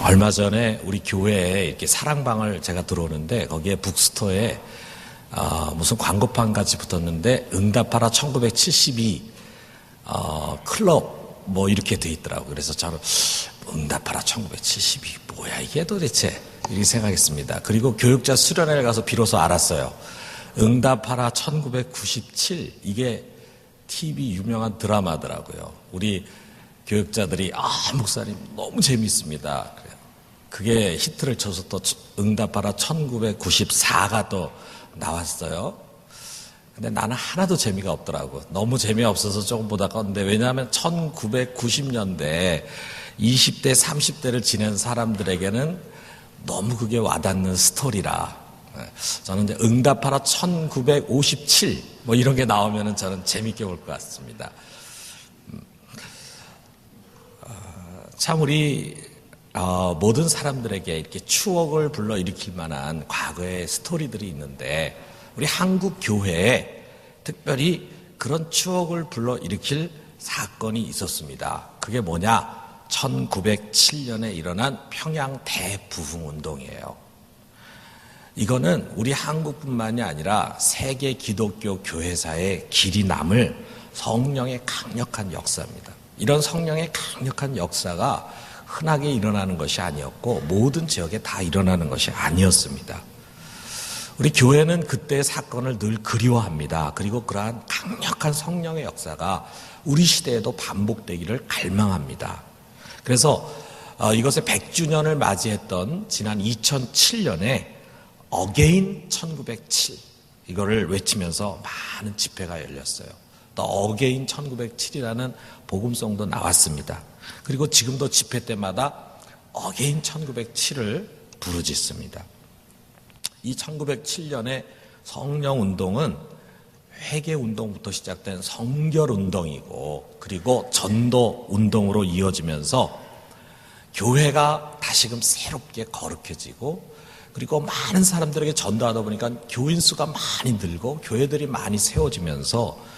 얼마 전에 우리 교회에 이렇게 사랑방을 제가 들어오는데 거기에 북스토어에 무슨 광고판 같이 붙었는데 응답하라 1972 클럽 뭐 이렇게 돼 있더라고요. 그래서 저는 응답하라 1972 뭐야 이게 도대체 이렇게 생각했습니다. 그리고 교육자 수련회를 가서 비로소 알았어요. 응답하라 1997 이게 TV 유명한 드라마더라고요. 우리 교육자들이 목사님 너무 재미있습니다. 그게 히트를 쳐서 또 응답하라 1994가 또 나왔어요. 근데 나는 하나도 재미가 없더라고. 너무 재미없어서 조금 보다가 근데 왜냐하면 1990년대 20대 30대를 지낸 사람들에게는 너무 그게 와닿는 스토리라 저는 이제 응답하라 1957 뭐 이런 게 나오면은 저는 재밌게 볼 것 같습니다. 참 우리 모든 사람들에게 이렇게 추억을 불러일으킬 만한 과거의 스토리들이 있는데 우리 한국 교회에 특별히 그런 추억을 불러일으킬 사건이 있었습니다. 그게 뭐냐? 1907년에 일어난 평양 대부흥운동이에요. 이거는 우리 한국뿐만이 아니라 세계 기독교 교회사의 길이 남을 성령의 강력한 역사입니다. 이런 성령의 강력한 역사가 흔하게 일어나는 것이 아니었고 모든 지역에 다 일어나는 것이 아니었습니다. 우리 교회는 그때의 사건을 늘 그리워합니다. 그리고 그러한 강력한 성령의 역사가 우리 시대에도 반복되기를 갈망합니다. 그래서 이것의 100주년을 맞이했던 지난 2007년에 어게인 1907 이거를 외치면서 많은 집회가 열렸어요. 또 어게인 1907이라는 복음송도 나왔습니다. 그리고 지금도 집회 때마다 어게인 1907을 부르짖습니다. 이 1907년의 성령운동은 회개운동부터 시작된 성결운동이고 그리고 전도운동으로 이어지면서 교회가 다시금 새롭게 거룩해지고 그리고 많은 사람들에게 전도하다 보니까 교인 수가 많이 늘고 교회들이 많이 세워지면서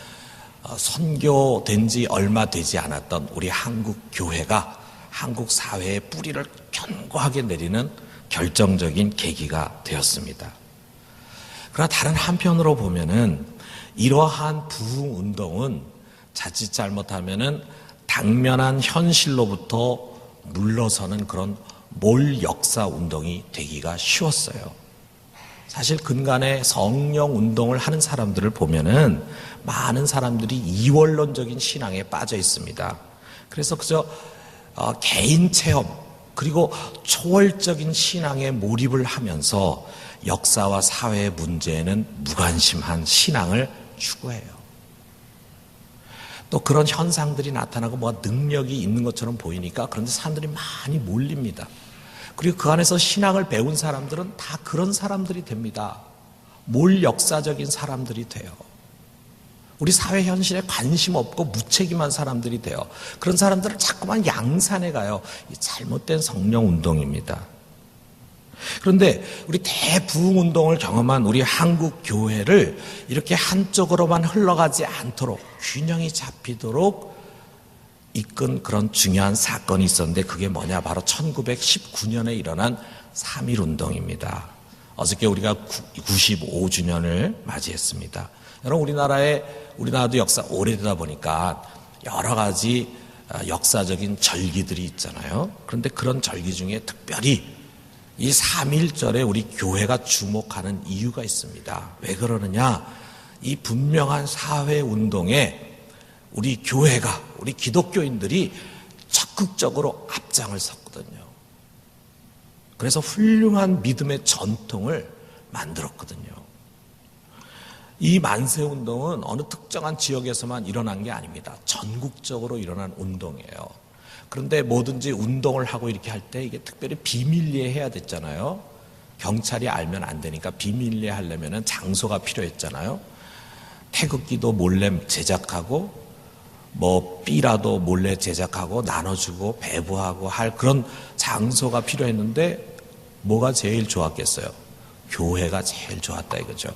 선교된 지 얼마 되지 않았던 우리 한국 교회가 한국 사회의 뿌리를 견고하게 내리는 결정적인 계기가 되었습니다. 그러나 다른 한편으로 보면은 이러한 부흥 운동은 자칫 잘못하면은 당면한 현실로부터 물러서는 그런 몰 역사 운동이 되기가 쉬웠어요. 사실 근간에 성령 운동을 하는 사람들을 보면은 많은 사람들이 이원론적인 신앙에 빠져 있습니다. 그래서 그저 개인 체험 그리고 초월적인 신앙에 몰입을 하면서 역사와 사회의 문제에는 무관심한 신앙을 추구해요. 또 그런 현상들이 나타나고 뭐가 능력이 있는 것처럼 보이니까 그런데 사람들이 많이 몰립니다. 그리고 그 안에서 신앙을 배운 사람들은 다 그런 사람들이 됩니다. 몰 역사적인 사람들이 돼요. 우리 사회 현실에 관심 없고 무책임한 사람들이 돼요. 그런 사람들을 자꾸만 양산해 가요. 이 잘못된 성령 운동입니다. 그런데 우리 대부흥운동을 경험한 우리 한국 교회를 이렇게 한쪽으로만 흘러가지 않도록 균형이 잡히도록 이끈 그런 중요한 사건이 있었는데 그게 뭐냐? 바로 1919년에 일어난 3.1운동입니다. 어저께 우리가 95주년을 맞이했습니다. 여러분 우리나라도 역사 오래되다 보니까 여러 가지 역사적인 절기들이 있잖아요. 그런데 그런 절기 중에 특별히 이 3.1절에 우리 교회가 주목하는 이유가 있습니다. 왜 그러느냐? 이 분명한 사회운동에 우리 교회가, 우리 기독교인들이 적극적으로 앞장을 섰거든요. 그래서 훌륭한 믿음의 전통을 만들었거든요. 이 만세운동은 어느 특정한 지역에서만 일어난 게 아닙니다. 전국적으로 일어난 운동이에요. 그런데 뭐든지 운동을 하고 이렇게 할 때 이게 특별히 비밀리에 해야 됐잖아요. 경찰이 알면 안 되니까 비밀리에 하려면 장소가 필요했잖아요. 태극기도 몰래 제작하고 뭐 삐라도 몰래 제작하고 나눠주고 배부하고 할 그런 장소가 필요했는데 뭐가 제일 좋았겠어요? 교회가 제일 좋았다 이거죠.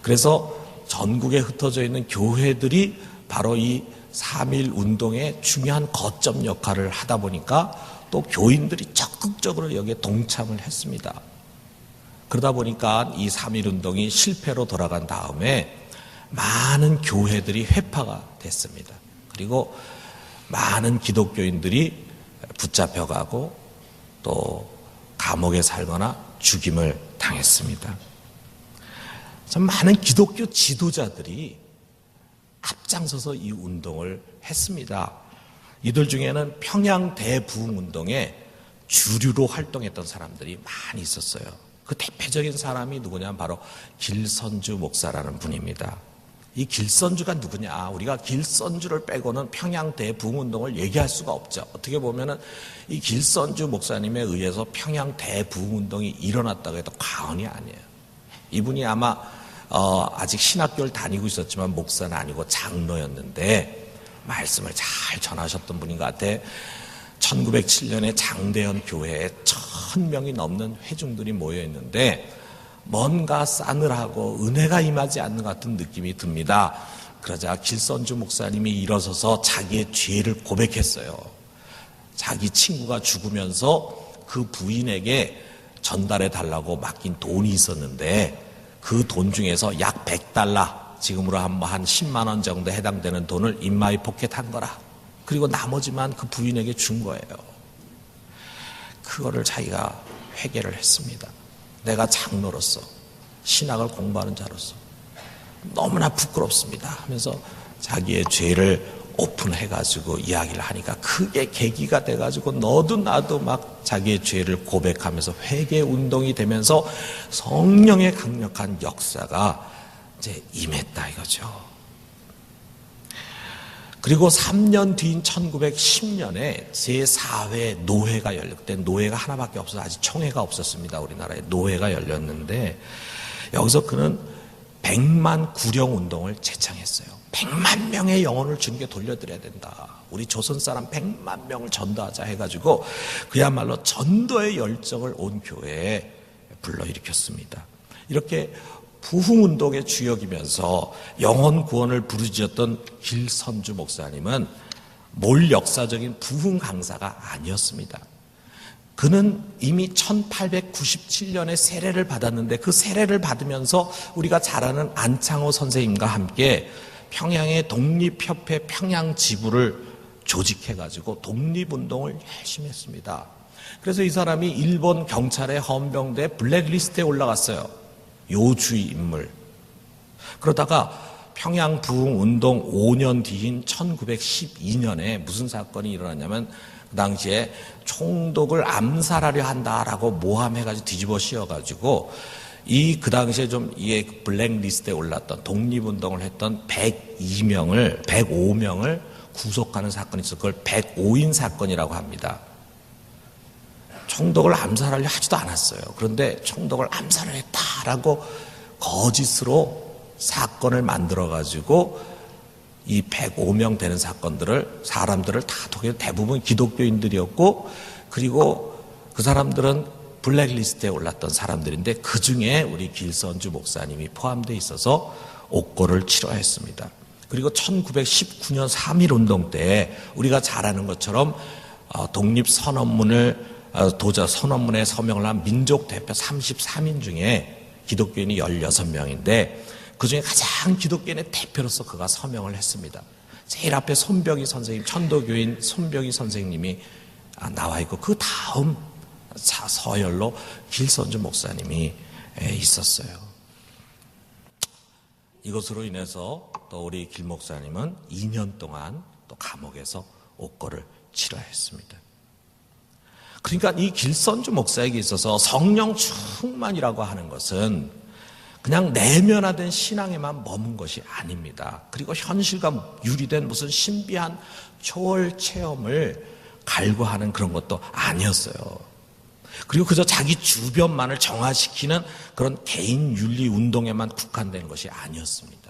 그래서 전국에 흩어져 있는 교회들이 바로 이 3.1 운동의 중요한 거점 역할을 하다 보니까 또 교인들이 적극적으로 여기에 동참을 했습니다. 그러다 보니까 이 3.1운동이 실패로 돌아간 다음에 많은 교회들이 회파가 됐습니다. 그리고 많은 기독교인들이 붙잡혀가고 또 감옥에 살거나 죽임을 당했습니다. 참 많은 기독교 지도자들이 앞장서서 이 운동을 했습니다. 이들 중에는 평양 대부흥운동에 주류로 활동했던 사람들이 많이 있었어요. 그 대표적인 사람이 누구냐면 바로 길선주 목사라는 분입니다. 이 길선주가 누구냐? 우리가 길선주를 빼고는 평양 대부흥운동을 얘기할 수가 없죠. 어떻게 보면은 이 길선주 목사님에 의해서 평양 대부흥운동이 일어났다고 해도 과언이 아니에요. 이분이 아마 아직 신학교를 다니고 있었지만 목사는 아니고 장로였는데 말씀을 잘 전하셨던 분인 것 같아. 1907년에 장대현 교회에 1000명이 넘는 회중들이 모여 있는데 뭔가 싸늘하고 은혜가 임하지 않는 것 같은 느낌이 듭니다. 그러자 길선주 목사님이 일어서서 자기의 죄를 고백했어요. 자기 친구가 죽으면서 그 부인에게 전달해 달라고 맡긴 돈이 있었는데 그 돈 중에서 약 100달러, 지금으로 한 10만 원 정도 해당되는 돈을 인마이 포켓한 거라. 그리고 나머지만 그 부인에게 준 거예요. 그거를 자기가 회개를 했습니다. 내가 장로로서 신학을 공부하는 자로서 너무나 부끄럽습니다 하면서 자기의 죄를 오픈해가지고 이야기를 하니까 그게 계기가 돼가지고 너도 나도 막 자기의 죄를 고백하면서 회개 운동이 되면서 성령의 강력한 역사가 이제 임했다 이거죠. 그리고 3년 뒤인 1910년에 제4회 노회가 그때 노회가 하나밖에 없어서 아직 총회가 없었습니다. 우리나라에 노회가 열렸는데 여기서 그는 100만 구령 운동을 제창했어요. 100만 명의 영혼을 주님께 돌려드려야 된다. 우리 조선 사람 100만 명을 전도하자 해가지고 그야말로 전도의 열정을 온 교회에 불러일으켰습니다. 이렇게 부흥운동의 주역이면서 영혼 구원을 부르짖었던 길선주 목사님은 몰 역사적인 부흥 강사가 아니었습니다. 그는 이미 1897년에 세례를 받았는데 그 세례를 받으면서 우리가 잘 아는 안창호 선생님과 함께 평양의 독립협회 평양지부를 조직해가지고 독립운동을 열심히 했습니다. 그래서 이 사람이 일본 경찰의 헌병대 블랙리스트에 올라갔어요. 요주의 인물. 그러다가 평양 부흥운동 5년 뒤인 1912년에 무슨 사건이 일어났냐면 그 당시에 총독을 암살하려 한다라고 모함해가지고 뒤집어 씌워가지고 그 당시에 좀 이게 블랙리스트에 올랐던 독립운동을 했던 105명을 구속하는 사건이 있어서 그걸 105인 사건이라고 합니다. 총독을 암살하려 하지도 않았어요. 그런데 총독을 암살을 했다라고 거짓으로 사건을 만들어가지고 이 105명 되는 사람들을 다 대부분 기독교인들이었고 그리고 그 사람들은 블랙리스트에 올랐던 사람들인데 그 중에 우리 길선주 목사님이 포함되어 있어서 옥고를 치러했습니다. 그리고 1919년 3.1운동 때 우리가 잘 아는 것처럼 독립선언문에 서명을 한 민족대표 33인 중에 기독교인이 16명인데 그 중에 가장 기독교인의 대표로서 그가 서명을 했습니다. 제일 앞에 손병희 선생님, 천도교인 손병희 선생님이 나와 있고 그 다음 서열로 길선주 목사님이 있었어요. 이것으로 인해서 또 우리 길 목사님은 2년 동안 또 감옥에서 옥고를 치러했습니다. 그러니까 이 길선주 목사에게 있어서 성령 충만이라고 하는 것은 그냥 내면화된 신앙에만 머문 것이 아닙니다. 그리고 현실과 유리된 무슨 신비한 초월 체험을 갈구하는 그런 것도 아니었어요. 그리고 그저 자기 주변만을 정화시키는 그런 개인 윤리 운동에만 국한된 것이 아니었습니다.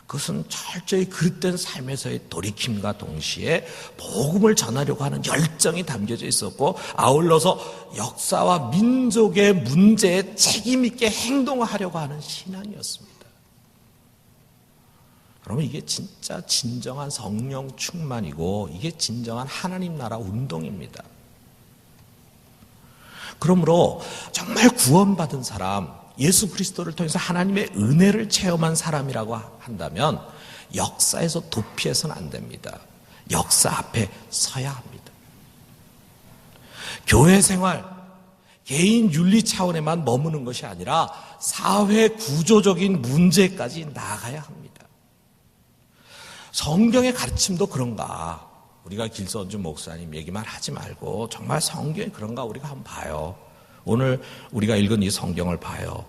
그것은 철저히 그릇된 삶에서의 돌이킴과 동시에 복음을 전하려고 하는 열정이 담겨져 있었고 아울러서 역사와 민족의 문제에 책임 있게 행동하려고 하는 신앙이었습니다. 그러면 이게 진짜 진정한 성령 충만이고 이게 진정한 하나님 나라 운동입니다. 그러므로 정말 구원받은 사람, 예수 그리스도를 통해서 하나님의 은혜를 체험한 사람이라고 한다면 역사에서 도피해서는 안 됩니다. 역사 앞에 서야 합니다. 교회 생활, 개인 윤리 차원에만 머무는 것이 아니라 사회 구조적인 문제까지 나아가야 합니다. 성경의 가르침도 그런가? 우리가 길선주 목사님 얘기만 하지 말고 정말 성경이 그런가 우리가 한번 봐요. 오늘 우리가 읽은 이 성경을 봐요.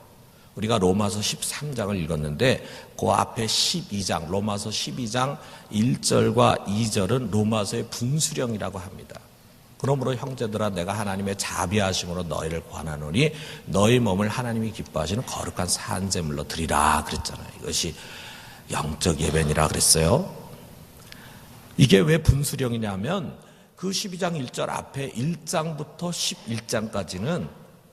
우리가 로마서 13장을 읽었는데 그 앞에 12장, 로마서 12장 1절과 2절은 로마서의 분수령이라고 합니다. 그러므로 형제들아 내가 하나님의 자비하심으로 너희를 권하노니 너희 몸을 하나님이 기뻐하시는 거룩한 산제물로 드리라 그랬잖아요. 이것이 영적 예배니라 그랬어요. 이게 왜 분수령이냐면 그 12장 1절 앞에 1장부터 11장까지는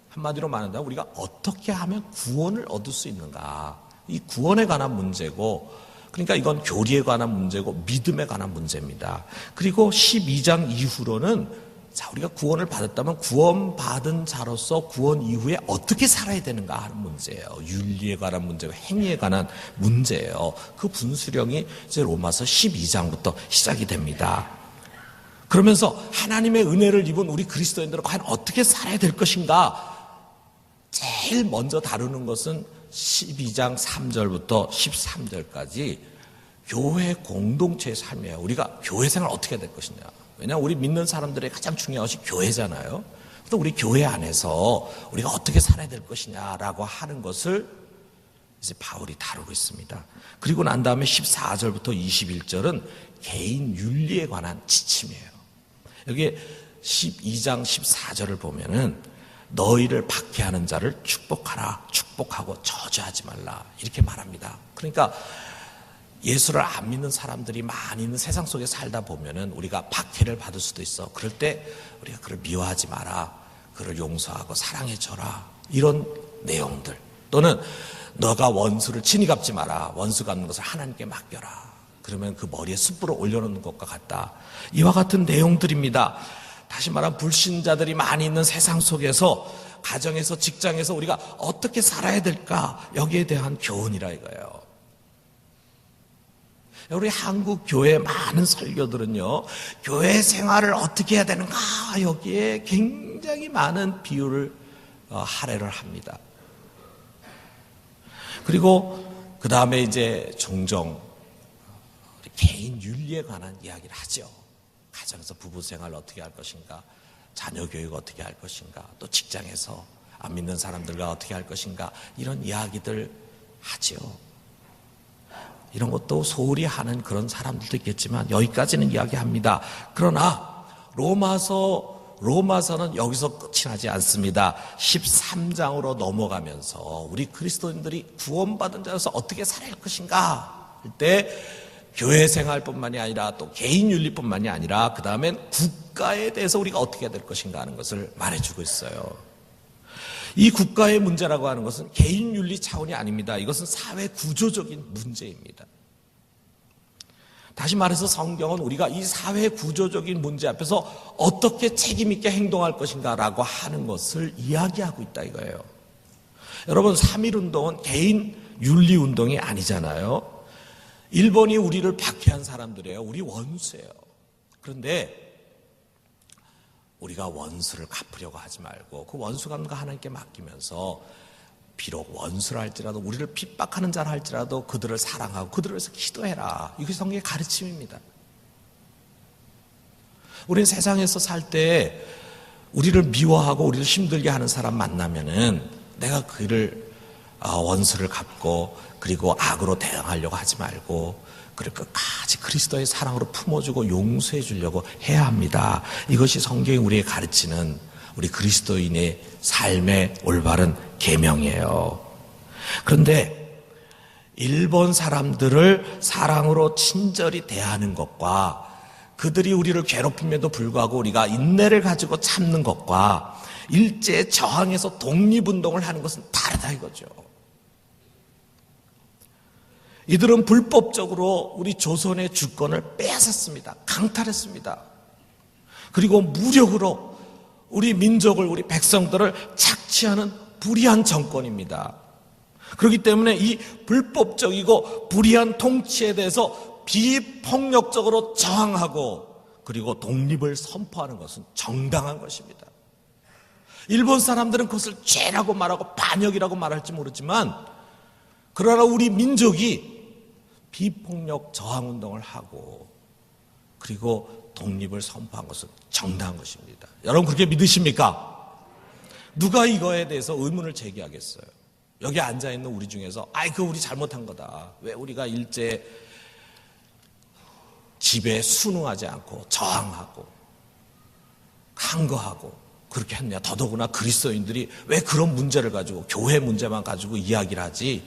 한마디로 말한다면 우리가 어떻게 하면 구원을 얻을 수 있는가, 이 구원에 관한 문제고, 그러니까 이건 교리에 관한 문제고 믿음에 관한 문제입니다. 그리고 12장 이후로는 자, 우리가 구원을 받았다면 구원받은 자로서 구원 이후에 어떻게 살아야 되는가 하는 문제예요. 윤리에 관한 문제고 행위에 관한 문제예요. 그 분수령이 이제 로마서 12장부터 시작이 됩니다. 그러면서 하나님의 은혜를 입은 우리 그리스도인들은 과연 어떻게 살아야 될 것인가? 제일 먼저 다루는 것은 12장 3절부터 13절까지 교회 공동체의 삶이에요. 우리가 교회 생활 어떻게 해야 될 것이냐. 왜냐하면 우리 믿는 사람들의 가장 중요한 것이 교회잖아요. 또 우리 교회 안에서 우리가 어떻게 살아야 될 것이냐라고 하는 것을 이제 바울이 다루고 있습니다. 그리고 난 다음에 14절부터 21절은 개인 윤리에 관한 지침이에요. 여기 12장 14절을 보면은 너희를 박해하는 자를 축복하라, 축복하고 저주하지 말라 이렇게 말합니다. 그러니까 예수를 안 믿는 사람들이 많이 있는 세상 속에 살다 보면은 우리가 박해를 받을 수도 있어. 그럴 때 우리가 그를 미워하지 마라, 그를 용서하고 사랑해줘라 이런 내용들, 또는 너가 원수를 친히 갚지 마라, 원수 갚는 것을 하나님께 맡겨라, 그러면 그 머리에 숯불을 올려놓는 것과 같다. 이와 같은 내용들입니다. 다시 말하면 불신자들이 많이 있는 세상 속에서 가정에서 직장에서 우리가 어떻게 살아야 될까, 여기에 대한 교훈이라 이거예요. 우리 한국 교회 많은 설교들은요, 교회 생활을 어떻게 해야 되는가 여기에 굉장히 많은 비유를 할애를 합니다. 그리고 그 다음에 이제 종종 개인 윤리에 관한 이야기를 하죠. 가정에서 부부 생활을 어떻게 할 것인가, 자녀 교육 어떻게 할 것인가, 또 직장에서 안 믿는 사람들과 어떻게 할 것인가, 이런 이야기들 하죠. 이런 것도 소홀히 하는 그런 사람들도 있겠지만 여기까지는 이야기합니다. 그러나 로마서는 여기서 끝이 나지 않습니다. 13장으로 넘어가면서 우리 그리스도인들이 구원받은 자로서 어떻게 살아야 할 것인가 할 때 교회 생활뿐만이 아니라 또 개인 윤리뿐만이 아니라 그 다음엔 국가에 대해서 우리가 어떻게 해야 될 것인가 하는 것을 말해주고 있어요. 이 국가의 문제라고 하는 것은 개인 윤리 차원이 아닙니다. 이것은 사회 구조적인 문제입니다. 다시 말해서 성경은 우리가 이 사회 구조적인 문제 앞에서 어떻게 책임 있게 행동할 것인가라고 하는 것을 이야기하고 있다 이거예요. 여러분, 3.1운동은 개인 윤리 운동이 아니잖아요. 일본이 우리를 박해한 사람들이에요. 우리 원수예요. 그런데 우리가 원수를 갚으려고 하지 말고 그 원수 갚는 거 하나님께 맡기면서 비록 원수를 할지라도 우리를 핍박하는 자를 할지라도 그들을 사랑하고 그들을 위해서 기도해라. 이것이 성경의 가르침입니다. 우리는 세상에서 살 때 우리를 미워하고 우리를 힘들게 하는 사람 만나면은 내가 그를 원수를 갚고 그리고 악으로 대응하려고 하지 말고 그를 끝까지 그리스도의 사랑으로 품어주고 용서해 주려고 해야 합니다. 이것이 성경이 우리에게 가르치는 우리 그리스도인의 삶의 올바른 계명이에요. 그런데 일본 사람들을 사랑으로 친절히 대하는 것과 그들이 우리를 괴롭힘에도 불구하고 우리가 인내를 가지고 참는 것과 일제에 저항해서 독립운동을 하는 것은 다르다 이거죠. 이들은 불법적으로 우리 조선의 주권을 빼앗았습니다. 강탈했습니다. 그리고 무력으로 우리 민족을, 우리 백성들을 착취하는 불의한 정권입니다. 그렇기 때문에 이 불법적이고 불의한 통치에 대해서 비폭력적으로 저항하고 그리고 독립을 선포하는 것은 정당한 것입니다. 일본 사람들은 그것을 죄라고 말하고 반역이라고 말할지 모르지만, 그러나 우리 민족이 비폭력 저항운동을 하고 그리고 독립을 선포한 것은 정당한 것입니다. 여러분 그렇게 믿으십니까? 누가 이거에 대해서 의문을 제기하겠어요? 여기 앉아있는 우리 중에서 그거 우리 잘못한 거다, 왜 우리가 일제 지배에 순응하지 않고 저항하고 항거하고 그렇게 했냐, 더더구나 그리스도인들이 왜 그런 문제를 가지고 교회 문제만 가지고 이야기를 하지,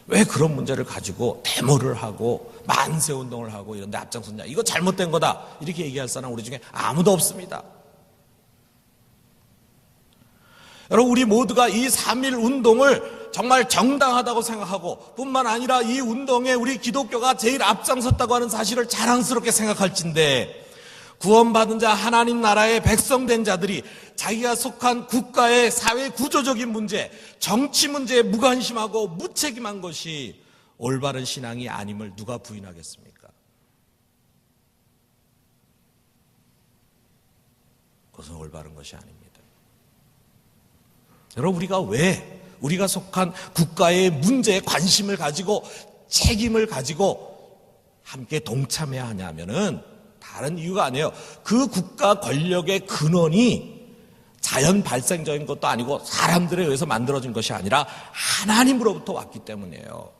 왜 그런 문제를 가지고 데모를 하고 만세운동을 하고 이런 데 앞장섰냐, 이거 잘못된 거다, 이렇게 얘기할 사람 우리 중에 아무도 없습니다. 여러분 우리 모두가 이 3.1 운동을 정말 정당하다고 생각하고 뿐만 아니라 이 운동에 우리 기독교가 제일 앞장섰다고 하는 사실을 자랑스럽게 생각할진데, 구원받은 자 하나님 나라의 백성된 자들이 자기가 속한 국가의 사회 구조적인 문제, 정치 문제에 무관심하고 무책임한 것이 올바른 신앙이 아님을 누가 부인하겠습니까? 그것은 올바른 것이 아닙니다. 여러분 우리가 왜 우리가 속한 국가의 문제에 관심을 가지고 책임을 가지고 함께 동참해야 하냐면은 다른 이유가 아니에요. 그 국가 권력의 근원이 자연 발생적인 것도 아니고 사람들에 의해서 만들어진 것이 아니라 하나님으로부터 왔기 때문이에요.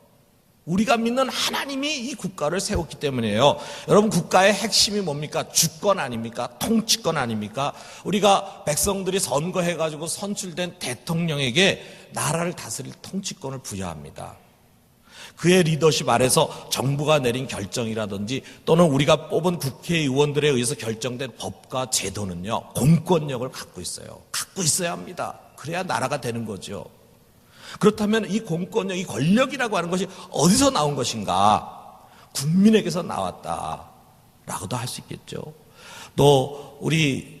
우리가 믿는 하나님이 이 국가를 세웠기 때문이에요. 여러분 국가의 핵심이 뭡니까? 주권 아닙니까? 통치권 아닙니까? 우리가 백성들이 선거해가지고 선출된 대통령에게 나라를 다스릴 통치권을 부여합니다. 그의 리더십 아래서 정부가 내린 결정이라든지 또는 우리가 뽑은 국회의원들에 의해서 결정된 법과 제도는요, 공권력을 갖고 있어요. 갖고 있어야 합니다. 그래야 나라가 되는 거죠. 그렇다면 이 공권력, 이 권력이라고 하는 것이 어디서 나온 것인가? 국민에게서 나왔다라고도 할 수 있겠죠. 또 우리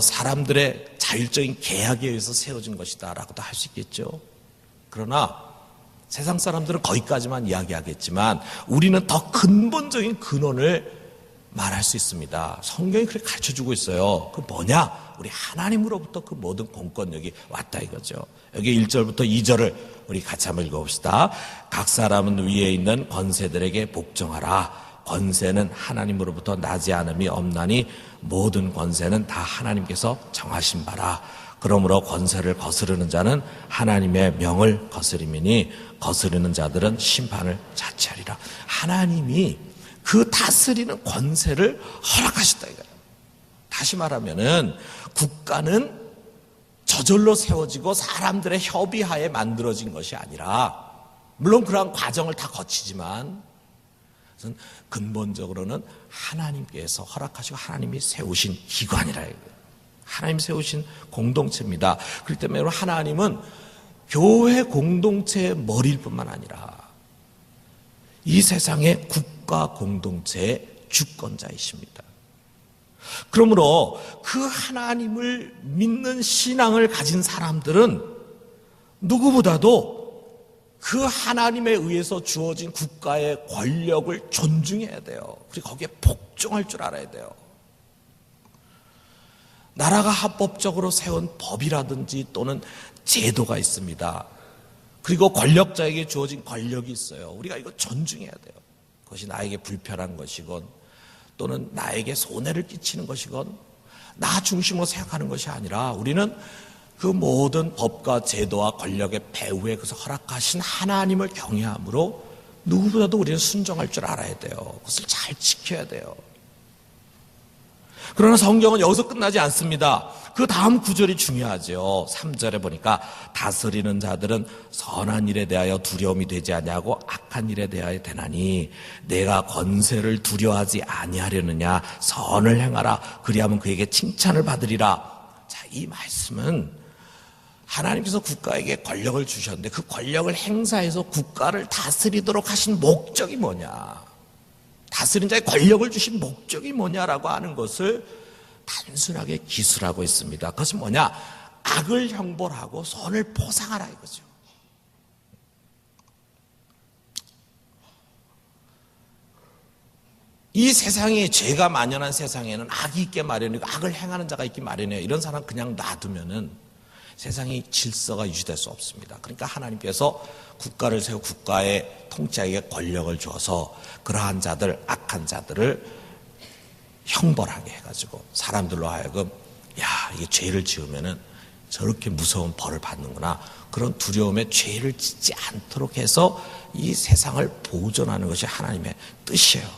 사람들의 자율적인 계약에 의해서 세워진 것이다라고도 할 수 있겠죠. 그러나 세상 사람들은 거기까지만 이야기하겠지만 우리는 더 근본적인 근원을 말할 수 있습니다. 성경이 그렇게 가르쳐주고 있어요. 그 뭐냐? 우리 하나님으로부터 그 모든 공권력이 왔다 이거죠. 여기 1절부터 2절을 우리 같이 한번 읽어봅시다. 각 사람은 위에 있는 권세들에게 복종하라. 권세는 하나님으로부터 나지 않음이 없나니 모든 권세는 다 하나님께서 정하신 바라. 그러므로 권세를 거스르는 자는 하나님의 명을 거스림이니 거스르는 자들은 심판을 자취하리라. 하나님이 그 다스리는 권세를 허락하셨다 이거예요. 다시 말하면은 국가는 저절로 세워지고 사람들의 협의하에 만들어진 것이 아니라, 물론 그러한 과정을 다 거치지만 근본적으로는 하나님께서 허락하시고 하나님이 세우신 기관이라 이거예요. 하나님 세우신 공동체입니다. 그렇기 때문에 하나님은 교회 공동체의 머리일 뿐만 아니라 이 세상의 국가 공동체의 주권자이십니다. 그러므로 그 하나님을 믿는 신앙을 가진 사람들은 누구보다도 그 하나님에 의해서 주어진 국가의 권력을 존중해야 돼요. 그리고 거기에 복종할 줄 알아야 돼요. 나라가 합법적으로 세운 법이라든지 또는 제도가 있습니다. 그리고 권력자에게 주어진 권력이 있어요. 우리가 이거 존중해야 돼요. 그것이 나에게 불편한 것이건 또는 나에게 손해를 끼치는 것이건 나 중심으로 생각하는 것이 아니라 우리는 그 모든 법과 제도와 권력의 배후에 그것을 허락하신 하나님을 경외함으로 누구보다도 우리는 순종할 줄 알아야 돼요. 그것을 잘 지켜야 돼요. 그러나 성경은 여기서 끝나지 않습니다. 그 다음 구절이 중요하죠. 3절에 보니까 다스리는 자들은 선한 일에 대하여 두려움이 되지 아니하고 악한 일에 대하여 되나니 내가 권세를 두려워하지 아니하려느냐. 선을 행하라. 그리하면 그에게 칭찬을 받으리라. 자, 이 말씀은 하나님께서 국가에게 권력을 주셨는데 그 권력을 행사해서 국가를 다스리도록 하신 목적이 뭐냐, 다스린 자의 권력을 주신 목적이 뭐냐라고 하는 것을 단순하게 기술하고 있습니다. 그것은 뭐냐? 악을 형벌하고 선을 보상하라 이거죠. 이 세상에, 죄가 만연한 세상에는 악이 있게 마련이고 악을 행하는 자가 있기 마련이에요. 이런 사람 그냥 놔두면은 세상의 질서가 유지될 수 없습니다. 그러니까 하나님께서 국가를 세우고 국가의 통치자에게 권력을 줘서 그러한 자들, 악한 자들을 형벌하게 해가지고 사람들로 하여금 이게 죄를 지으면은 저렇게 무서운 벌을 받는구나, 그런 두려움에 죄를 짓지 않도록 해서 이 세상을 보존하는 것이 하나님의 뜻이에요.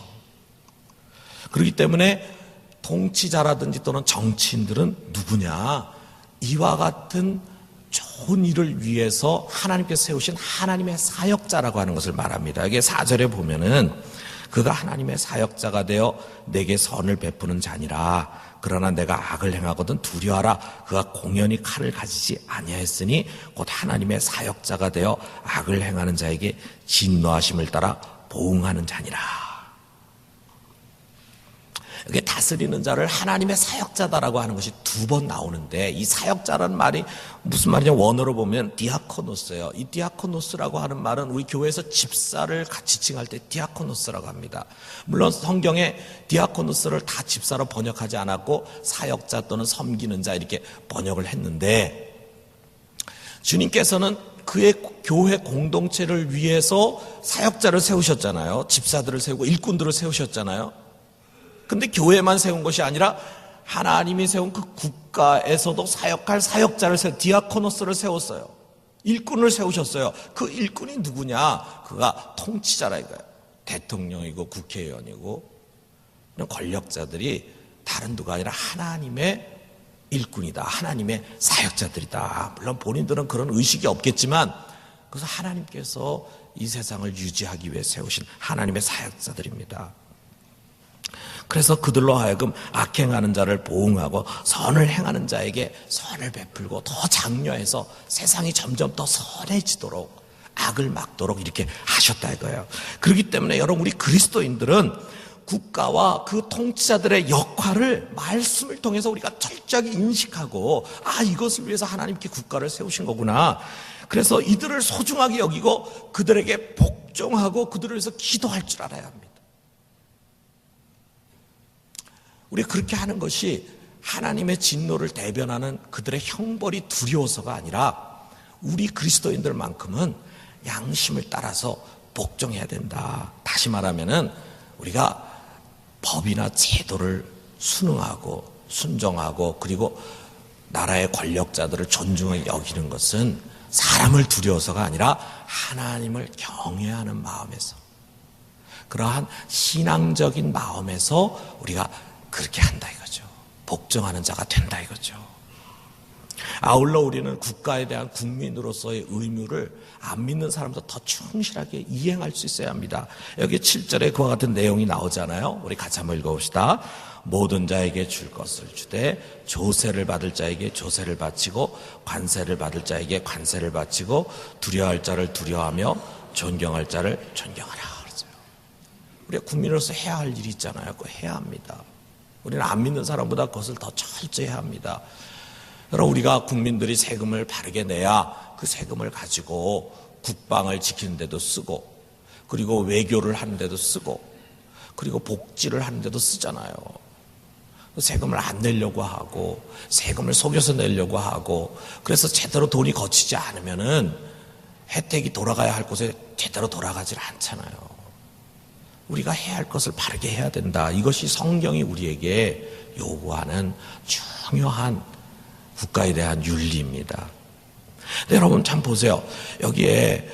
그렇기 때문에 통치자라든지 또는 정치인들은 누구냐? 이와 같은 좋은 일을 위해서 하나님께서 세우신 하나님의 사역자라고 하는 것을 말합니다. 이게 4절에 보면은 그가 하나님의 사역자가 되어 내게 선을 베푸는 자니라. 그러나 내가 악을 행하거든 두려워하라. 그가 공연히 칼을 가지지 아니하였으니 곧 하나님의 사역자가 되어 악을 행하는 자에게 진노하심을 따라 보응하는 자니라. 이게 다스리는 자를 하나님의 사역자다라고 하는 것이 2번 나오는데, 이 사역자라는 말이 무슨 말이냐? 원어로 보면 디아코노스예요. 이 디아코노스라고 하는 말은 우리 교회에서 집사를 같이 칭할 때 디아코노스라고 합니다. 물론 성경에 디아코노스를 다 집사로 번역하지 않았고 사역자 또는 섬기는 자 이렇게 번역을 했는데, 주님께서는 그의 교회 공동체를 위해서 사역자를 세우셨잖아요. 집사들을 세우고 일꾼들을 세우셨잖아요. 근데 교회만 세운 것이 아니라 하나님이 세운 그 국가에서도 사역할 사역자를 디아코노스를 세웠어요. 일꾼을 세우셨어요. 그 일꾼이 누구냐? 그가 통치자라 이거예요. 대통령이고 국회의원이고 권력자들이 다른 누가 아니라 하나님의 일꾼이다. 하나님의 사역자들이다. 물론 본인들은 그런 의식이 없겠지만 그래서 하나님께서 이 세상을 유지하기 위해 세우신 하나님의 사역자들입니다. 그래서 그들로 하여금 악행하는 자를 보응하고 선을 행하는 자에게 선을 베풀고 더 장려해서 세상이 점점 더 선해지도록, 악을 막도록 이렇게 하셨다 이거예요. 그렇기 때문에 여러분, 우리 그리스도인들은 국가와 그 통치자들의 역할을 말씀을 통해서 우리가 철저하게 인식하고, 이것을 위해서 하나님께 국가를 세우신 거구나. 그래서 이들을 소중하게 여기고 그들에게 복종하고 그들을 위해서 기도할 줄 알아야 합니다. 우리가 그렇게 하는 것이 하나님의 진노를 대변하는 그들의 형벌이 두려워서가 아니라 우리 그리스도인들만큼은 양심을 따라서 복종해야 된다. 다시 말하면은 우리가 법이나 제도를 순응하고 순종하고 그리고 나라의 권력자들을 존중해 여기는 것은 사람을 두려워서가 아니라 하나님을 경외하는 마음에서, 그러한 신앙적인 마음에서 우리가 그렇게 한다 이거죠. 복종하는 자가 된다 이거죠. 아울러 우리는 국가에 대한 국민으로서의 의무를 안 믿는 사람도 더 충실하게 이행할 수 있어야 합니다. 여기 7절에 그와 같은 내용이 나오잖아요. 우리 같이 한번 읽어봅시다. 모든 자에게 줄 것을 주되 조세를 받을 자에게 조세를 바치고 관세를 받을 자에게 관세를 바치고 두려워할 자를 두려워하며 존경할 자를 존경하라. 그러죠. 우리가 국민으로서 해야 할 일이 있잖아요. 그거 해야 합니다. 우리는 안 믿는 사람보다 그것을 더 철저히 해야 합니다. 여러분, 우리가 국민들이 세금을 바르게 내야 그 세금을 가지고 국방을 지키는 데도 쓰고, 그리고 외교를 하는 데도 쓰고, 그리고 복지를 하는 데도 쓰잖아요. 세금을 안 내려고 하고 세금을 속여서 내려고 하고, 그래서 제대로 돈이 거치지 않으면은 혜택이 돌아가야 할 곳에 제대로 돌아가질 않잖아요. 우리가 해야 할 것을 바르게 해야 된다. 이것이 성경이 우리에게 요구하는 중요한 국가에 대한 윤리입니다. 근데 여러분 참 보세요. 여기에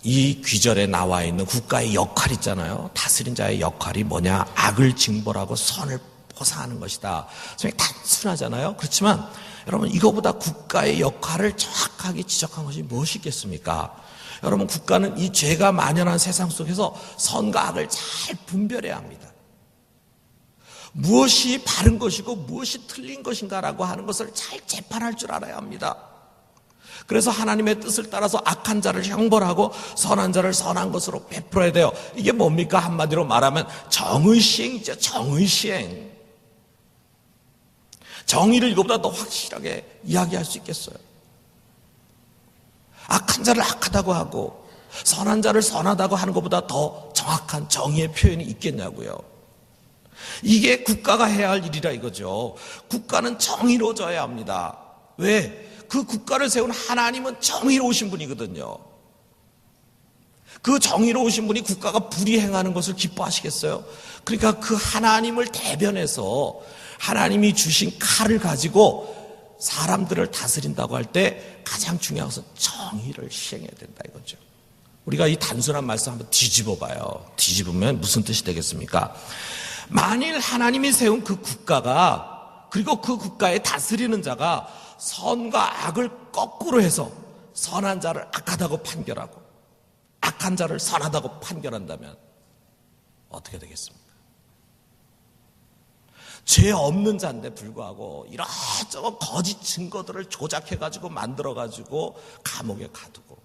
이 귀절에 나와 있는 국가의 역할 있잖아요. 다스린 자의 역할이 뭐냐? 악을 징벌하고 선을 보상하는 것이다. 단순하잖아요. 그렇지만 여러분, 이거보다 국가의 역할을 정확하게 지적한 것이 무엇이겠습니까? 여러분, 국가는 이 죄가 만연한 세상 속에서 선과 악을 잘 분별해야 합니다. 무엇이 바른 것이고 무엇이 틀린 것인가라고 하는 것을 잘 재판할 줄 알아야 합니다. 그래서 하나님의 뜻을 따라서 악한 자를 형벌하고 선한 자를 선한 것으로 베풀어야 돼요. 이게 뭡니까? 한마디로 말하면 정의 시행이죠. 정의 시행. 정의를 이거보다 더 확실하게 이야기할 수 있겠어요? 악한 자를 악하다고 하고 선한 자를 선하다고 하는 것보다 더 정확한 정의의 표현이 있겠냐고요. 이게 국가가 해야 할 일이라 이거죠. 국가는 정의로워져야 합니다. 왜? 그 국가를 세운 하나님은 정의로우신 분이거든요. 그 정의로우신 분이 국가가 불이행하는 것을 기뻐하시겠어요? 그러니까 그 하나님을 대변해서 하나님이 주신 칼을 가지고 사람들을 다스린다고 할 때 가장 중요한 것은 정의를 시행해야 된다 이거죠. 우리가 이 단순한 말씀 한번 뒤집어 봐요. 뒤집으면 무슨 뜻이 되겠습니까? 만일 하나님이 세운 그 국가가, 그리고 그 국가에 다스리는 자가 선과 악을 거꾸로 해서 선한 자를 악하다고 판결하고 악한 자를 선하다고 판결한다면 어떻게 되겠습니까? 죄 없는 자인데 불구하고 이런저런 거짓 증거들을 조작해가지고 만들어가지고 감옥에 가두고,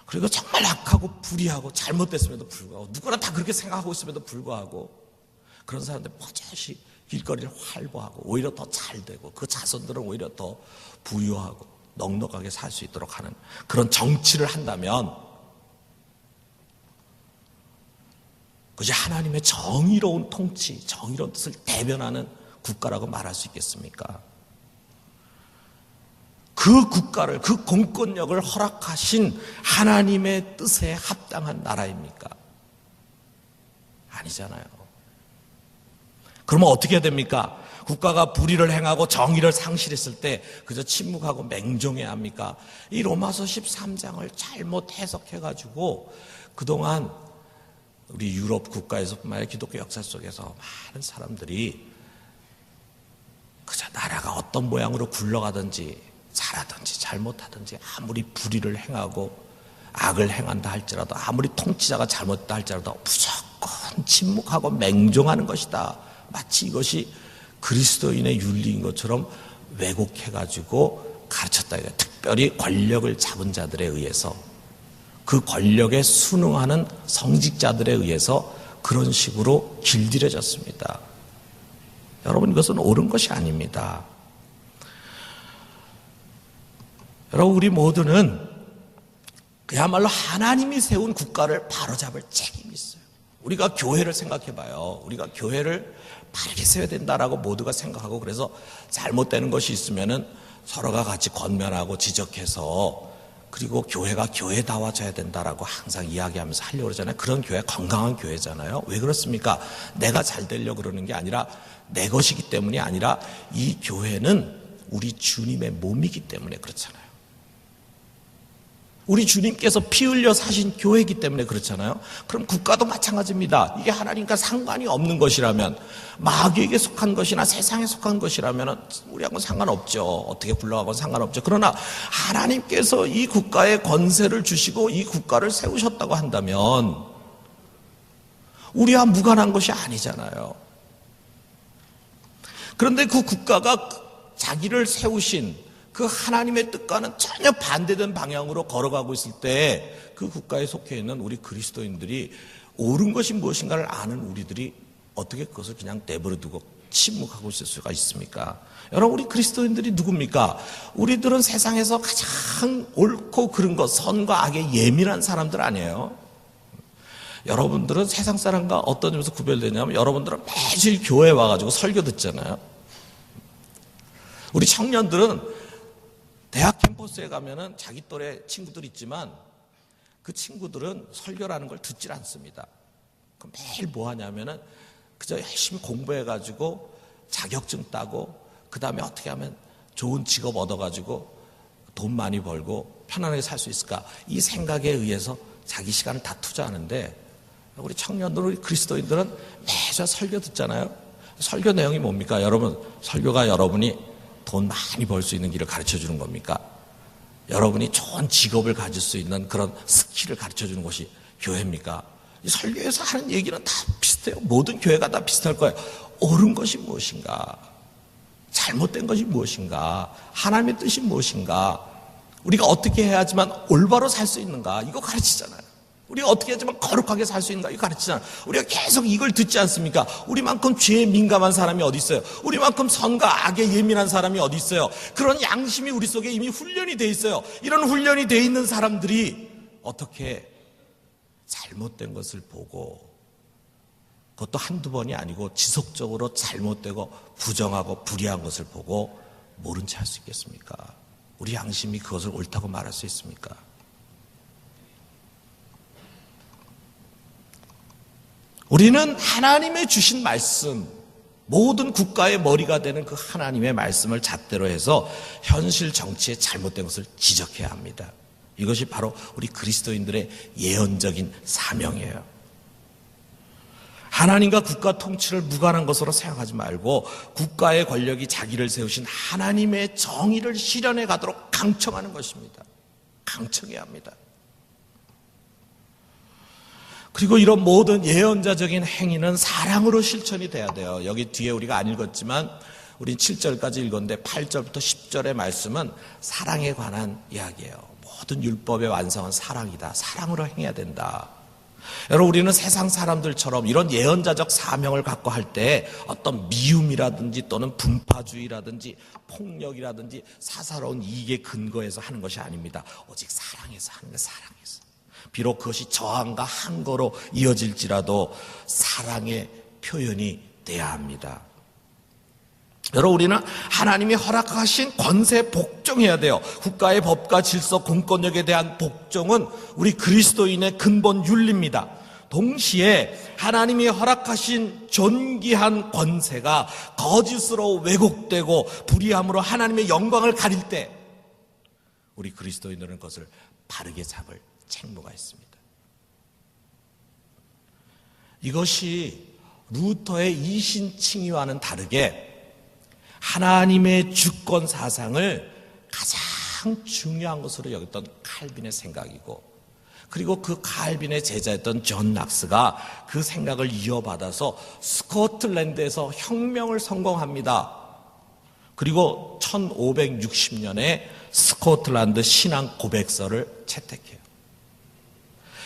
그리고 정말 악하고 불의하고 잘못됐음에도 불구하고 누구나 다 그렇게 생각하고 있음에도 불구하고 그런 사람들 버젓이 길거리를 활보하고 오히려 더 잘되고 그 자손들은 오히려 더 부유하고 넉넉하게 살 수 있도록 하는 그런 정치를 한다면 그것이 하나님의 정의로운 통치, 정의로운 뜻을 대변하는 국가라고 말할 수 있겠습니까? 그 국가를, 그 공권력을 허락하신 하나님의 뜻에 합당한 나라입니까? 아니잖아요. 그러면 어떻게 됩니까? 국가가 불의를 행하고 정의를 상실했을 때 그저 침묵하고 맹종해야 합니까? 이 로마서 13장을 잘못 해석해가지고 그동안 우리 유럽 국가에서뿐만 아니라 기독교 역사 속에서 많은 사람들이 그저 나라가 어떤 모양으로 굴러가든지 잘하든지 잘못하든지 아무리 불의를 행하고 악을 행한다 할지라도 아무리 통치자가 잘못했다 할지라도 무조건 침묵하고 맹종하는 것이다. 마치 이것이 그리스도인의 윤리인 것처럼 왜곡해가지고 가르쳤다. 특별히 권력을 잡은 자들에 의해서, 그 권력에 순응하는 성직자들에 의해서 그런 식으로 길들여졌습니다. 여러분, 이것은 옳은 것이 아닙니다. 여러분, 우리 모두는 그야말로 하나님이 세운 국가를 바로잡을 책임이 있어요. 우리가 교회를 생각해 봐요. 우리가 교회를 바르게 세워야 된다라고 모두가 생각하고, 그래서 잘못되는 것이 있으면은 서로가 같이 권면하고 지적해서, 그리고 교회가 교회다워져야 된다라고 항상 이야기하면서 하려고 그러잖아요. 그런 교회 건강한 교회잖아요. 왜 그렇습니까? 내가 잘 되려고 그러는 게 아니라, 내 것이기 때문이 아니라 이 교회는 우리 주님의 몸이기 때문에 그렇잖아요. 우리 주님께서 피 흘려 사신 교회이기 때문에 그렇잖아요. 그럼 국가도 마찬가지입니다. 이게 하나님과 상관이 없는 것이라면, 마귀에게 속한 것이나 세상에 속한 것이라면 우리하고는 상관없죠. 어떻게 굴러가건 상관없죠. 그러나 하나님께서 이 국가에 권세를 주시고 이 국가를 세우셨다고 한다면 우리와 무관한 것이 아니잖아요. 그런데 그 국가가 자기를 세우신 그 하나님의 뜻과는 전혀 반대된 방향으로 걸어가고 있을 때 그 국가에 속해 있는 우리 그리스도인들이 옳은 것이 무엇인가를 아는 우리들이 어떻게 그것을 그냥 내버려 두고 침묵하고 있을 수가 있습니까? 여러분, 우리 그리스도인들이 누굽니까? 우리들은 세상에서 가장 옳고 그른 것, 선과 악에 예민한 사람들 아니에요? 여러분들은 세상 사람과 어떤 점에서 구별되냐면, 여러분들은 매일 교회에 와가지고 설교 듣잖아요. 우리 청년들은 대학 캠퍼스에 가면은 자기 또래 친구들 있지만 그 친구들은 설교라는 걸 듣질 않습니다. 그럼 매일 뭐 하냐면은 그저 열심히 공부해가지고 자격증 따고 그 다음에 어떻게 하면 좋은 직업 얻어가지고 돈 많이 벌고 편안하게 살 수 있을까, 이 생각에 의해서 자기 시간을 다 투자하는데, 우리 청년들, 우리 그리스도인들은 매주 설교 듣잖아요. 설교 내용이 뭡니까? 여러분, 설교가 여러분이 돈 많이 벌 수 있는 길을 가르쳐 주는 겁니까? 여러분이 좋은 직업을 가질 수 있는 그런 스킬을 가르쳐 주는 곳이 교회입니까? 이 설교에서 하는 얘기는 다 비슷해요. 모든 교회가 다 비슷할 거예요. 옳은 것이 무엇인가? 잘못된 것이 무엇인가? 하나님의 뜻이 무엇인가? 우리가 어떻게 해야지만 올바로 살 수 있는가? 이거 가르치잖아요. 우리가 어떻게 하지만 거룩하게 살 수 있는가 이거 가르치잖아요. 우리가 계속 이걸 듣지 않습니까? 우리만큼 죄에 민감한 사람이 어디 있어요? 우리만큼 선과 악에 예민한 사람이 어디 있어요? 그런 양심이 우리 속에 이미 훈련이 돼 있어요. 이런 훈련이 돼 있는 사람들이 어떻게 잘못된 것을 보고, 그것도 한두 번이 아니고 지속적으로 잘못되고 부정하고 불의한 것을 보고 모른 채 할 수 있겠습니까? 우리 양심이 그것을 옳다고 말할 수 있습니까? 우리는 하나님의 주신 말씀, 모든 국가의 머리가 되는 그 하나님의 말씀을 잣대로 해서 현실 정치에 잘못된 것을 지적해야 합니다. 이것이 바로 우리 그리스도인들의 예언적인 사명이에요. 하나님과 국가 통치를 무관한 것으로 생각하지 말고 국가의 권력이 자기를 세우신 하나님의 정의를 실현해 가도록 강청하는 것입니다. 강청해야 합니다. 그리고 이런 모든 예언자적인 행위는 사랑으로 실천이 돼야 돼요. 여기 뒤에 우리가 안 읽었지만 우린 7절까지 읽었는데 8절부터 10절의 말씀은 사랑에 관한 이야기예요. 모든 율법의 완성은 사랑이다. 사랑으로 행해야 된다. 여러분, 우리는 세상 사람들처럼 이런 예언자적 사명을 갖고 할 때 어떤 미움이라든지 또는 분파주의라든지 폭력이라든지 사사로운 이익에 근거해서 하는 것이 아닙니다. 오직 사랑해서 하는 거예요. 사랑해서. 비록 그것이 저항과 항거로 이어질지라도 사랑의 표현이 돼야 합니다. 여러분, 우리는 하나님이 허락하신 권세에 복종해야 돼요. 국가의 법과 질서, 공권력에 대한 복종은 우리 그리스도인의 근본 윤리입니다. 동시에 하나님이 허락하신 존귀한 권세가 거짓으로 왜곡되고 불의함으로 하나님의 영광을 가릴 때 우리 그리스도인들은 그것을 바르게 잡을 책무가 있습니다. 이것이 루터의 이신칭의와는 다르게 하나님의 주권 사상을 가장 중요한 것으로 여겼던 칼빈의 생각이고, 그리고 그 칼빈의 제자였던 존 낙스가 그 생각을 이어받아서 스코틀랜드에서 혁명을 성공합니다. 그리고 1560년에 스코틀랜드 신앙 고백서를 채택해요.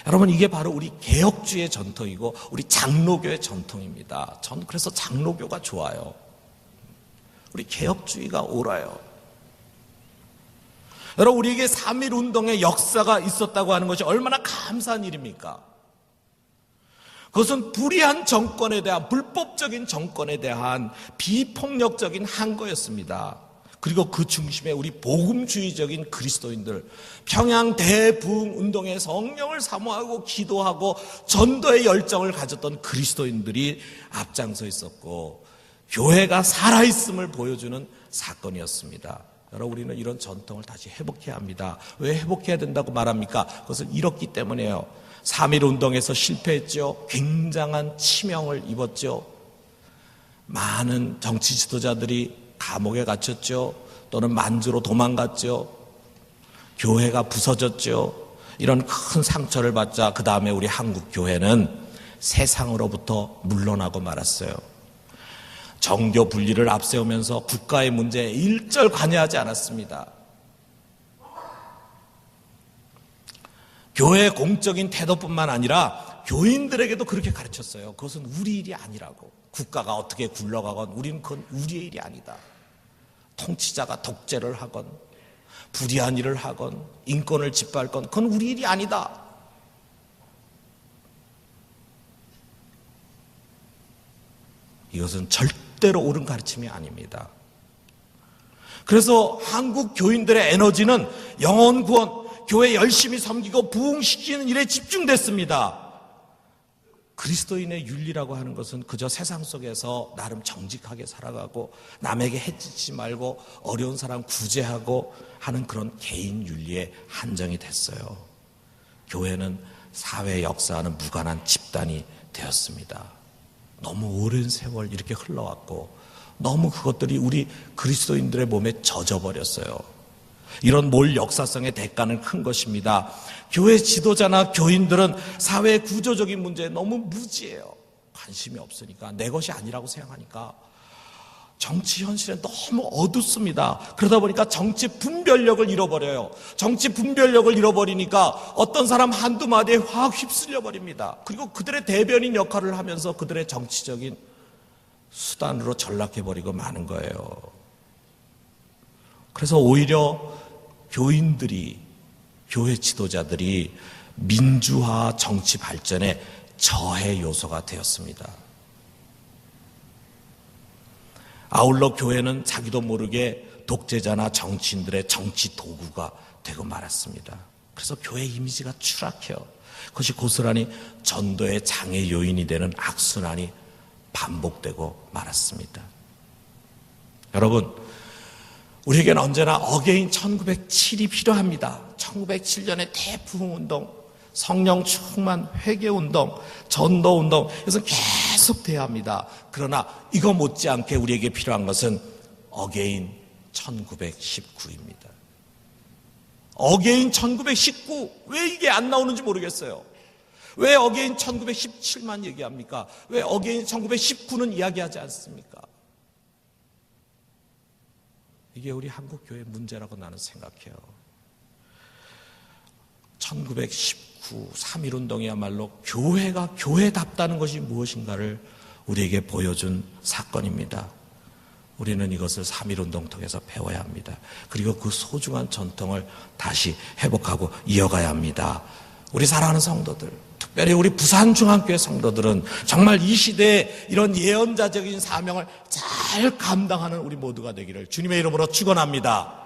여러분, 이게 바로 우리 개혁주의 전통이고 우리 장로교의 전통입니다. 저는 그래서 장로교가 좋아요. 우리 개혁주의가 옳아요. 여러분, 우리에게 3.1운동의 역사가 있었다고 하는 것이 얼마나 감사한 일입니까? 그것은 불의한 정권에 대한, 불법적인 정권에 대한 비폭력적인 항거였습니다. 그리고 그 중심에 우리 복음주의적인 그리스도인들, 평양 대부흥 운동의 성령을 사모하고 기도하고 전도의 열정을 가졌던 그리스도인들이 앞장서 있었고, 교회가 살아있음을 보여주는 사건이었습니다. 여러분, 우리는 이런 전통을 다시 회복해야 합니다. 왜 회복해야 된다고 말합니까? 그것을 잃었기 때문이에요. 3.1 운동에서 실패했죠. 굉장한 치명을 입었죠. 많은 정치 지도자들이 감옥에 갇혔죠. 또는 만주로 도망갔죠. 교회가 부서졌죠. 이런 큰 상처를 받자 그 다음에 우리 한국 교회는 세상으로부터 물러나고 말았어요. 정교 분리를 앞세우면서 국가의 문제에 일절 관여하지 않았습니다. 교회의 공적인 태도뿐만 아니라 교인들에게도 그렇게 가르쳤어요. 그것은 우리 일이 아니라고. 국가가 어떻게 굴러가건 우리는 그건 우리의 일이 아니다. 통치자가 독재를 하건 불의한 일을 하건 인권을 짓밟건 그건 우리 일이 아니다. 이것은 절대로 옳은 가르침이 아닙니다. 그래서 한국 교인들의 에너지는 영혼 구원, 교회 열심히 섬기고 부흥시키는 일에 집중됐습니다. 그리스도인의 윤리라고 하는 것은 그저 세상 속에서 나름 정직하게 살아가고 남에게 해치지 말고 어려운 사람 구제하고 하는 그런 개인 윤리에 한정이 됐어요. 교회는 사회 역사와는 무관한 집단이 되었습니다. 너무 오랜 세월 이렇게 흘러왔고 너무 그것들이 우리 그리스도인들의 몸에 젖어버렸어요. 이런 몰 역사성의 대가는 큰 것입니다. 교회 지도자나 교인들은 사회 구조적인 문제에 너무 무지해요. 관심이 없으니까, 내 것이 아니라고 생각하니까 정치 현실에 너무 어둡습니다. 그러다 보니까 정치 분별력을 잃어버려요. 정치 분별력을 잃어버리니까 어떤 사람 한두 마디에 확 휩쓸려 버립니다. 그리고 그들의 대변인 역할을 하면서 그들의 정치적인 수단으로 전락해버리고 마는 거예요. 그래서 오히려 교인들이, 교회 지도자들이 민주화 정치 발전의 저해 요소가 되었습니다. 아울러 교회는 자기도 모르게 독재자나 정치인들의 정치 도구가 되고 말았습니다. 그래서 교회 이미지가 추락해요. 그것이 고스란히 전도의 장애 요인이 되는 악순환이 반복되고 말았습니다. 여러분, 우리에게는 언제나 어게인 1907이 필요합니다. 1907년의 대부흥운동, 성령 충만 회개운동, 전도운동, 이것은 계속 돼야 합니다. 그러나 이거 못지않게 우리에게 필요한 것은 어게인 1919입니다. 어게인 1919, 왜 이게 안 나오는지 모르겠어요. 왜 어게인 1917만 얘기합니까? 왜 어게인 1919는 이야기하지 않습니까? 이게 우리 한국교회의 문제라고 나는 생각해요. 1919 3.1운동이야말로 교회가 교회답다는 것이 무엇인가를 우리에게 보여준 사건입니다. 우리는 이것을 3.1운동 통해서 배워야 합니다. 그리고 그 소중한 전통을 다시 회복하고 이어가야 합니다. 우리 사랑하는 성도들, 특별히 우리 부산중앙교회 성도들은 정말 이 시대에 이런 예언자적인 사명을 잘 감당하는 우리 모두가 되기를 주님의 이름으로 축원합니다.